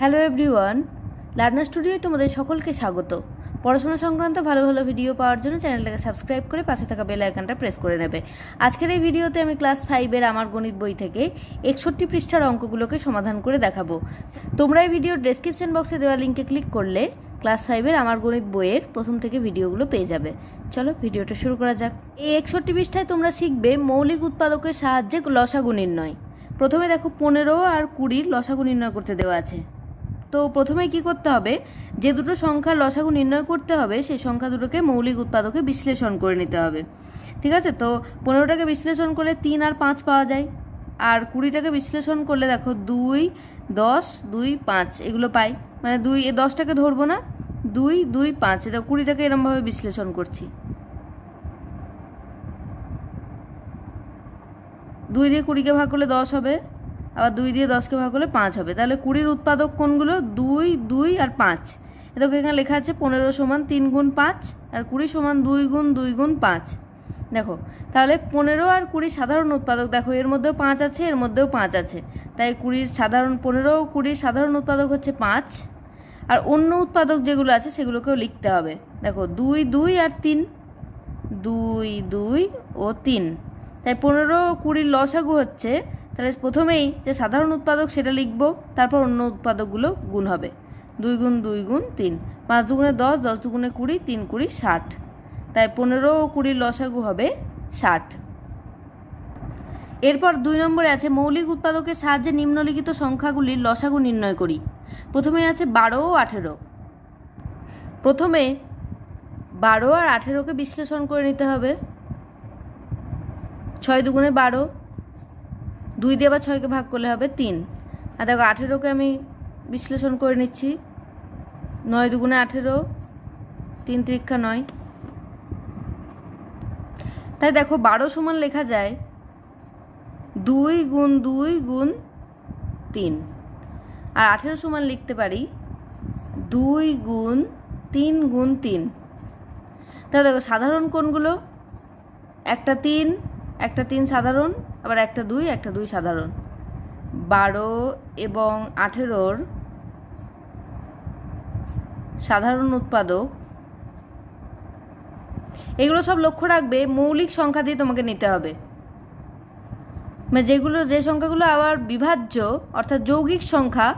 Hello everyone, learner স্টুডিওয় তোমাদের সকলকে স্বাগত। পড়াশোনা সংক্রান্ত ভালো ভালো ভিডিও পাওয়ার জন্য চ্যানেলটাকে সাবস্ক্রাইব করে পাশে থাকা বেল আইকনটা প্রেস করে নেবে। আজকের এই ভিডিওতে আমি ক্লাস 5-এর আমার গণিত বই থেকে 61 পৃষ্ঠার অঙ্কগুলোকে সমাধান করে দেখাবো। তোমরা এই ভিডিওর ডেসক্রিপশন বক্সে দেওয়া লিঙ্কে ক্লিক করলে ক্লাস 5-এর আমার গণিত বইয়ের প্রথম থেকে ভিডিওগুলো পেয়ে যাবে। চলো ভিডিওটা শুরু করা যাক। এই 61 পৃষ্ঠায় তোমরা শিখবে মৌলিক উৎপাদকের সাহায্যে লসাগু নির্ণয়। প্রথমে দেখো 15 আর 20 লসাগু নির্ণয় করতে দেওয়া আছে। তো প্রথমে কি করতে হবে, যে দুটো সংখ্যার লসাগু নির্ণয় করতে হবে সেই সংখ্যা দুটোকে মৌলিক উৎপাদকে বিশ্লেষণ করে নিতে হবে। ঠিক আছে, তো 15টাকে বিশ্লেষণ করলে 3 আর 5 পাওয়া যায়, আর 20টাকে বিশ্লেষণ করলে দেখো 2, 10, 2, 5 এগুলো পাই। মানে 10টাকে ধরবো না, 2, 2, 5 এটা 20টাকে এরমভাবে বিশ্লেষণ করছি। 2 দিয়ে 20কে ভাগ করলে 10 হবে, আবার 2 দিয়ে 10কে ভাগ করলে 5 হবে। তাহলে 20-র উৎপাদক কোনগুলো? 2, 2 আর 5। দেখো এখানে লেখা আছে 15 সমান 3 গুণ 5 আর 20 সমান 2 গুণ 2 গুণ 5। দেখো তাহলে 15 আর 20 সাধারণ উৎপাদক, দেখো এর মধ্যেও 5 আছে, এর মধ্যেও 5 আছে, তাই 15 ও 20 সাধারণ উৎপাদক হচ্ছে 5। আর অন্য উৎপাদক যেগুলো আছে সেগুলোকেও লিখতে হবে। দেখো 2, 2 আর 3, 2, 2 ও 3, তাই 15 ও 20 লসাগু হচ্ছে। তাহলে প্রথমেই যে সাধারণ উৎপাদক সেটা লিখব, তারপর অন্য উৎপাদকগুলো গুণ হবে। 2 গুণ 2 গুণ 3, 5 দুগুণে 10, 10 দুগুণে 20, 3 20 60। তাই 15 ও 20 লসাগু হবে 60। এরপর 2 নম্বরে আছে মৌলিক উৎপাদকের সাহায্যে নিম্নলিখিত সংখ্যাগুলির লসাগু নির্ণয় করি। প্রথমে আছে 12 ও 18। প্রথমে 12 আর 18কে বিশ্লেষণ করে নিতে হবে। 6 দুগুণে 12, 2 দিয়ে আবার 6কে ভাগ করলে হবে 3। আর দেখো 18কে আমি বিশ্লেষণ করে নিচ্ছি। 9 দুগুণে 18, 3 × 9। তাই দেখো 12 সমান লেখা যায় 2 গুণ 2 গুণ 3, আর 18 সমান লিখতে পারি 2 গুণ 3 গুণ 3। তাহলে দেখো সাধারণ কোনগুলো? একটা 3, একটা 3 সাধারণ, আবার একটা 2, একটা 2 সাধারণ। 12 এবং 18-র সাধারণ উৎপাদক এগুলো সব লক্ষ্য রাখবে, মৌলিক সংখ্যা দিয়ে তোমাকে নিতে হবে। মানে যে সংখ্যাগুলো আবার বিভাজ্য অর্থাৎ যৌগিক সংখ্যা,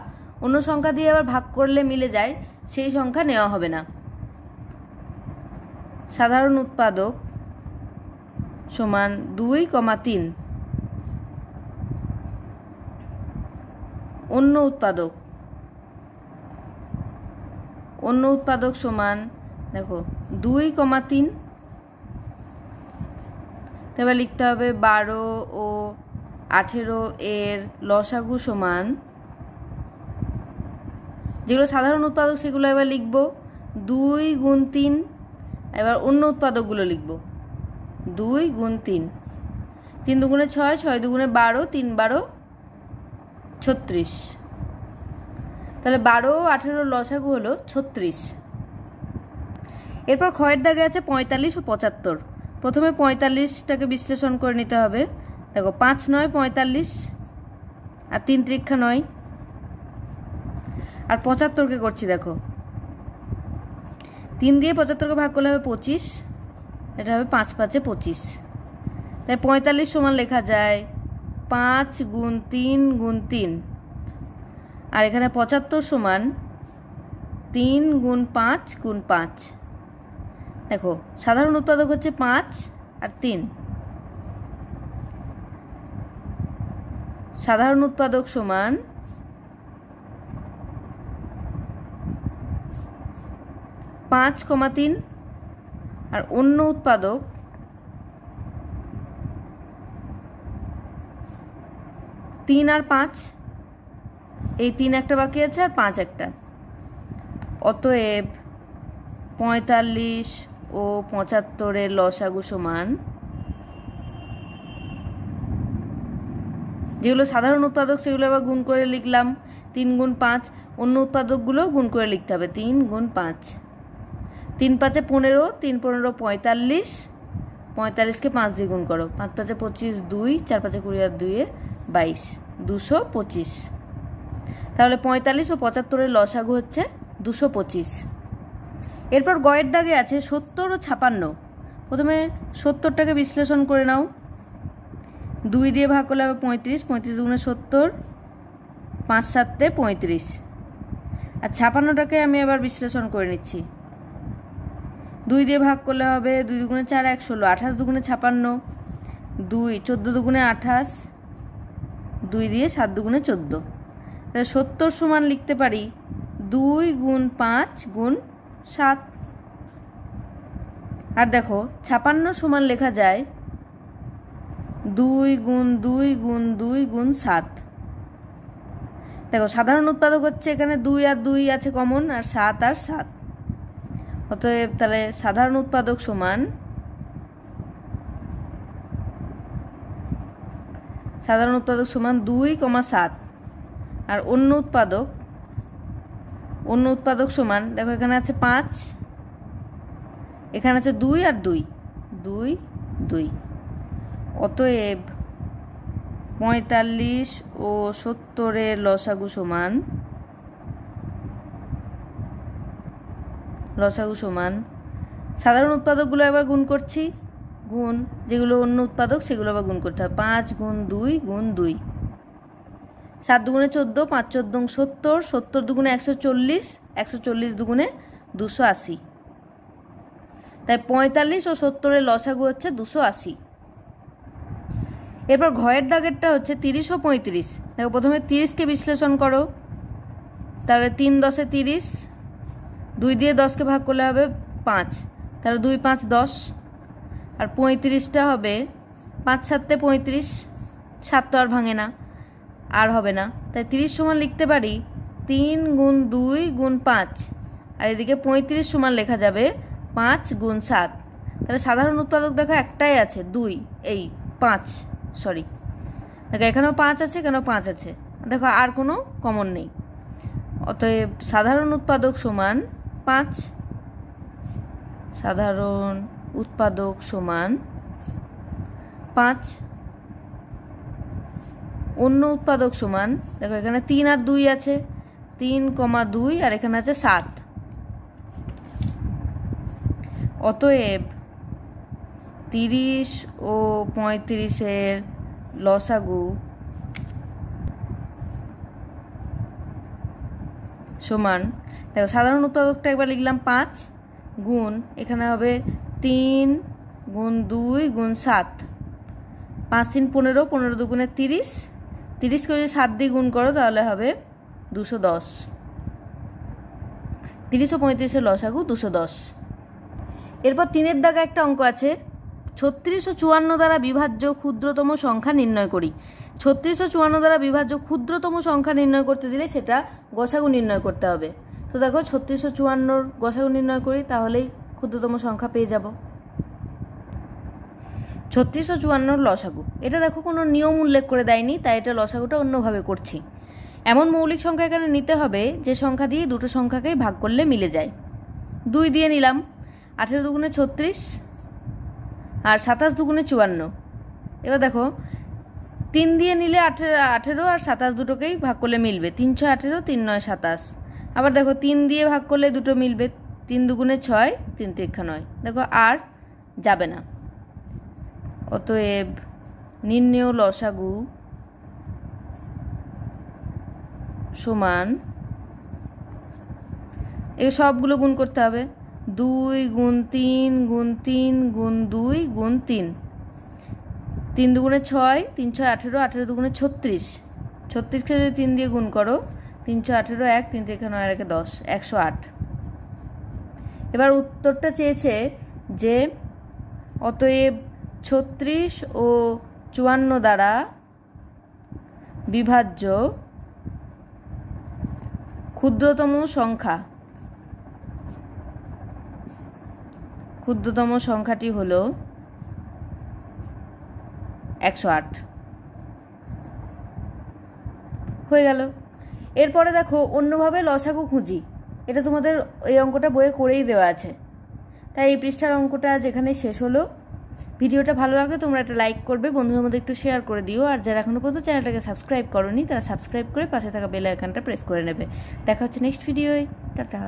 অন্য সংখ্যা দিয়ে আবার ভাগ করলে মিলে যায়, সেই সংখ্যা নেওয়া হবে না। সাধারণ উৎপাদক সমান 2, 3। অন্য উৎপাদক সমান দেখো 2, 3। এবার লিখতে হবে 12 ও 18 এর লসাগু সমান, যেগুলো সাধারণ উৎপাদক সেগুলো এবার লিখব 2 গুণ 3। এবার অন্য উৎপাদকগুলো লিখব 2 গুণ 3, 3 দুগুণে 6, 6 দুগুণে 12, 3 12 36। তাহলে 12 ও 18 লসাগু হলো 36। এরপর ক্ষয়ের দাগে আছে 45 ও 75। প্রথমে 45টাকে বিশ্লেষণ করে নিতে হবে। দেখো 5 9 45 আর 3 × 9, আর 75কে করছি। দেখো 3 দিয়ে 75কে ভাগ করলে হবে 25, এটা হবে 5 5 25। তাই 45 সমান লেখা যায় 5 গুণ 3 গুণ 3, আর এখানে 75 সমান 3 গুণ 5 গুণ 5। দেখো সাধারণ উৎপাদক হচ্ছে 5 আর 3। সাধারণ উৎপাদক সমান 5, 3, আর অন্য উৎপাদক 3 আর 5। এই 3 একটা বাকি আছে আর 5 একটা। অতএব 45 ও 75-এর লসাগু সমান, যেগুলো সাধারণ উৎপাদক সেগুলো আবার গুণ করে লিখলাম 3 গুণ 5। অন্য উৎপাদকগুলো গুণ করে লিখতে হবে 3 গুণ 5। 3 5 15, 3 15 45, 45কে 5 দিয়ে গুণ করো, 5 5 25, 2, 4 5 20 আর 2 22, 225। তাহলে 45 ও 75-এর লসাগু হচ্ছে 225। এরপর গয়ের দাগে আছে 70 ও 56। প্রথমে 70টাকে বিশ্লেষণ করে নাও। 2 দিয়ে ভাগ করলে হবে 35, 35 দুগুণে 70, 5 7 35। আর 56টাকে আমি এবার বিশ্লেষণ করে নিচ্ছি। 2 দিয়ে ভাগ করলে হবে 2 দুগুণে 4 1 16, 28 দুগুণে 56, 2 14 দুগুণে 28, 2 দিয়ে 7 দুগুণে 14। তাহলে 70 সমান লিখতে পারি 2 গুণ 5 গুণ 7। আর দেখো 56 সমান লেখা যায় 2 গুণ 2 গুণ 2 গুণ 7। দেখো সাধারণ উৎপাদক হচ্ছে এখানে 2 আর 2 আছে কমন, আর 7 আর 7। অতএব তাহলে সাধারণ উৎপাদক সমান সমান 2,7। আর অন্য উৎপাদক সমান দেখো এখানে আছে 5, এখানে আছে 2 আর 2 2 2। অতএব 45 ও 70-এর লসাগু সমান সাধারণ উৎপাদকগুলো এবার গুণ করছি। গুণ যেগুলো অন্য উৎপাদক সেগুলো আবার গুণ করতে হবে। 5 গুণ 2 গুণ 2, 7 দুগুণে 14, 5 14 70, 70 দুগুণে 140, 140 দুগুণে 280। তাই 45 ও 70-এর লসাগু হচ্ছে 280। এরপর ঘয়ের দাগেরটা হচ্ছে 30 ও 35। দেখো প্রথমে 30কে বিশ্লেষণ করো। তাহলে 3 10 30, 2 দিয়ে 10কে ভাগ করলে হবে 5, তাহলে 2 5 10। আর 35টা হবে 5 7 35, 7 তো আর ভাঙে না, আর হবে না। তাই 30 সমান লিখতে পারি 3 গুণ 2 গুণ 5। আর এদিকে 35 সমান লেখা যাবে 5 গুণ 7। তাহলে সাধারণ উৎপাদক দেখো একটাই আছে 2, এই 5 সরি দেখো এখানেও 5 আছে, এখানেও 5 আছে, দেখো আর কোনো কমন নেই। অতএব সাধারণ উৎপাদক সমান 5। সাধারণ উৎপাদক সমান 5। অন্য উৎপাদক সমান দেখো এখানে 3 আর 2 আছে, 3,2 আর এখানে আছে 7। অতএব 30 ও 35-এর লসাগু সমান দেখো সাধারণ উৎপাদকটা একবার লিখলাম 5 গুণ এখানে হবে 3 গুণ 2 গুণ 7, 5 3 15, 15 দুগুণে 30, 30কে যদি 7 দিয়ে গুণ করো তাহলে হবে 210। 30 ও 35-এর লসাগু 210। এরপর 3-এর দাগে একটা অঙ্ক আছে 36 ও 54 দ্বারা বিভাজ্য ক্ষুদ্রতম সংখ্যা নির্ণয় করি। 36 ও 54 দ্বারা বিভাজ্য ক্ষুদ্রতম সংখ্যা নির্ণয় করতে দিলে সেটা গসাগু নির্ণয় করতে হবে। তো দেখো 36 ও 54-র গসাগু নির্ণয় করি, তাহলেই ক্ষুদ্রতম সংখ্যা পেয়ে যাব। 36 ও 54-র লসাগু, এটা দেখো কোনো নিয়ম উল্লেখ করে দেয়নি, তাই এটা লসাগুটা অন্যভাবে করছি। এমন মৌলিক সংখ্যা এখানে নিতে হবে যে সংখ্যা দিয়ে দুটো সংখ্যাকেই ভাগ করলে মিলে যায়। 2 দিয়ে নিলাম, 18 দুগুণে 36 আর 27 দুগুণে 54। এবার দেখো 3 দিয়ে নিলে 18 আর 27 দুটোকেই ভাগ করলে মিলবে, 3 6 18, 3 9 27। আবার দেখো 3 দিয়ে ভাগ করলে দুটো মিলবে, 3 দুগুণে 6, 3 3 9। দেখো আর যাবে না। অতএব নির্ণেয় লসাগু সমান এই সবগুলো গুণ করতে হবে। 2 গুণ 3 গুণ 3 গুণ 2 গুণ 3, 3 দুগুণে 6, 3 6 18, 18 দুগুণে 36, 36কে যদি 3 দিয়ে গুণ করো 3 6 18, 1 3 3 9 আর 1 10, 108। এবার উত্তরটা চেয়েছে যে অতএব 36 ও 54 দ্বারা বিভাজ্য ক্ষুদ্রতম সংখ্যাটি হলো 108। হয়ে গেল। এরপরে দেখো অন্যভাবে লসাগু খুঁজি। এটা তোমাদের এই অঙ্কটা বইয়ে করেই দেওয়া আছে, তাই এই পৃষ্ঠার অঙ্কটা যেখানে শেষ হলো ভিডিওটা ভালো লাগলে তোমরা একটা লাইক করবে, বন্ধুদের মধ্যে একটু শেয়ার করে দিও। আর যারা এখনো পর্যন্ত চ্যানেলটাকে সাবস্ক্রাইব করোনি তারা সাবস্ক্রাইব করে পাশে থাকা বেল আইকনটা প্রেস করে নেবে। দেখা হচ্ছে নেক্সট ভিডিওয়। টাটা।